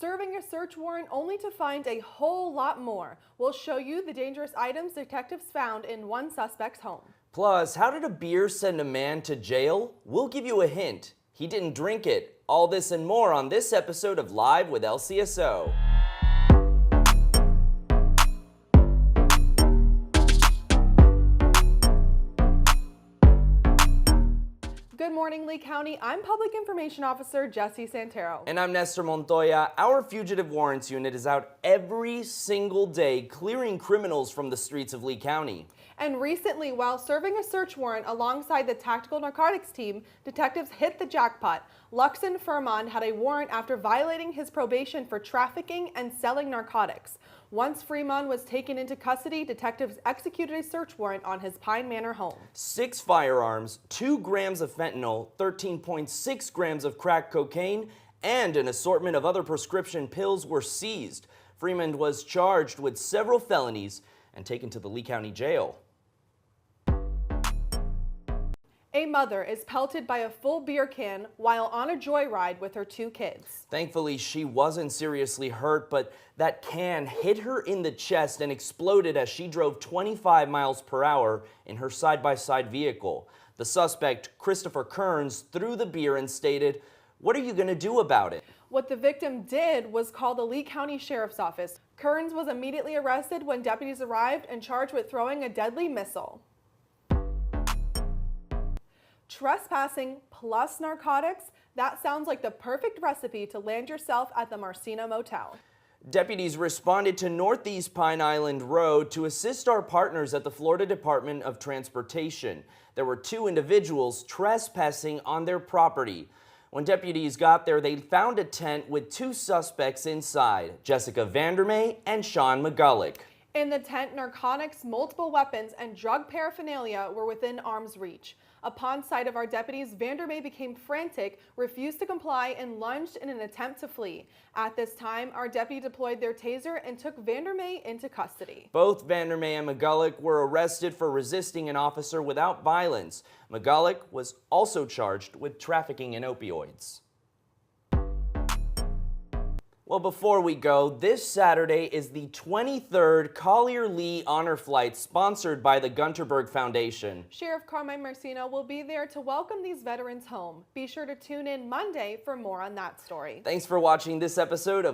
serving a search warrant only to find a whole lot more. We'll show you the dangerous items detectives found in one suspect's home. Plus, how did a beer send a man to jail? We'll give you a hint. He didn't drink it. All this and more on this episode of Live with LCSO. Good morning, Lee County. I'm Public Information Officer Jesse Santero. And I'm Nestor Montoya. Our fugitive warrants unit is out every single day clearing criminals from the streets of Lee County. And recently, while serving a search warrant alongside the tactical narcotics team, detectives hit the jackpot. Lcso had a warrant after violating his probation for trafficking and selling narcotics. Once Fremont was taken into custody, detectives executed a search warrant on his Pine Manor home. 6 firearms, 2 grams of fentanyl, 13.6 grams of crack cocaine, and an assortment of other prescription pills were seized. Fremont was charged with several felonies and taken to the Lee County Jail. A mother is pelted by a full beer can while on a joyride with her 2 kids. Thankfully, she wasn't seriously hurt, but that can hit her in the chest and exploded as she drove 25 miles per hour in her side-by-side vehicle. The suspect, Christopher Kearns, threw the beer and stated, "What are you going to do about it?" What the victim did was call the Lee County Sheriff's Office. Kearns was immediately arrested when deputies arrived and charged with throwing a deadly missile. Trespassing plus narcotics? That sounds like the perfect recipe to land yourself at the Marcina Motel. Deputies responded to Northeast Pine Island Road to assist our partners at the Florida Department of Transportation. There were 2 individuals trespassing on their property. When deputies got there, they found a tent with 2 suspects inside, Jessica Vandermeer and Sean McGulloch. In the tent, narcotics, multiple weapons, and drug paraphernalia were within arm's reach. Upon sight of our deputies, Vandermeer became frantic, refused to comply, and lunged in an attempt to flee. At this time, our deputy deployed their taser and took Vandermeer into custody. Both Vandermeer and McGulloch were arrested for resisting an officer without violence. McGulloch was also charged with trafficking in opioids. Well, before we go, this Saturday is the 23rd Collier Lee Honor Flight sponsored by the Gunterberg Foundation. Sheriff Carmine Marcino will be there to welcome these veterans home. Be sure to tune in Monday for more on that story. Thanks for watching this episode of